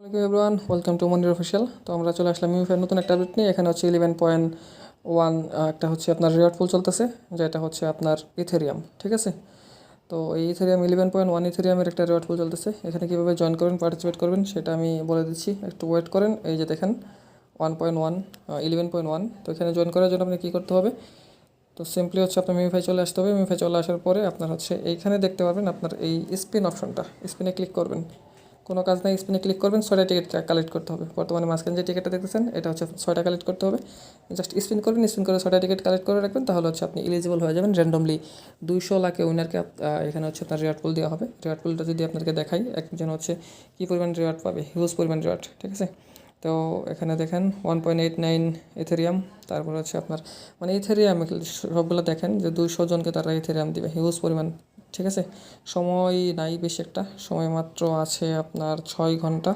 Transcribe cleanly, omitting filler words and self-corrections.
আসসালামু everyone, welcome to Monir official. তো আমরা চলে আসলাম মিউফাইয়ের নতুন একটা আপডেট নিয়ে। এখানে হচ্ছে 11.1 একটা হচ্ছে আপনার রিওয়ার্ড পুল চলতেছে, যেটা হচ্ছে আপনার ইথেরিয়াম। ঠিক আছে, তো এই ইথেরিয়াম 11.1 ইথেরিয়ামের একটা রিওয়ার্ড পুল চলতেছে। এখানে কীভাবে জয়েন করবেন, পার্টিসিপেট করবেন সেটা আমি বলে দিচ্ছি, একটু ওয়েট করেন। এই যে দেখেন 1.1 11.1। তো এখানে জয়েন করার জন্য আপনি কী করতে হবে, তো সিম্পলি হচ্ছে আপনার মিউফাই চলে আসতে হবে। মিউফাই চলে আসার পরে আপনার হচ্ছে এইখানে দেখতে পারবেন আপনার এই স্পিন অপশনটা, স্পিনে ক্লিক করবেন। কোনো কাজ নাই, স্পিনে ক্লিক করবেন, 6টা টিকিট কালেক্ট করতে হবে। বর্তমানে মাঝখানে যে টিকিটটা দেখতেছেন এটা হচ্ছে 6টা কালেক্ট করতে হবে। জাস্ট স্পিন করবেন, স্পিন করে 6টা টিকিট কালেক্ট করে রাখবেন, তাহলে হচ্ছে আপনি এলিজিবল হয়ে যাবেন। র্যান্ডমলি 200 লাখে উইনারকে এখানে হচ্ছে আপনার রিওয়ার্ড পুল দেওয়া হবে। রিওয়ার্ড পুলটা যদি আপনাদেরকে দেখাই, একজন হচ্ছে কী পরিমাণ রিওয়ার্ড পাবে, হিউজ পরিমাণ রিওয়ার্ড। ঠিক আছে, তো এখানে দেখেন 1.89 ইথেরিয়াম। তারপর হচ্ছে আপনার মানে ইথেরিয়াম সবগুলো দেখেন যে 200 জনকে তারা ইথেরিয়াম দিবে, হিউজ পরিমাণ। ঠিক আছে, সময় নাই বেশি একটা, সময় মাত্র আছে আপনার 6 ঘন্টা।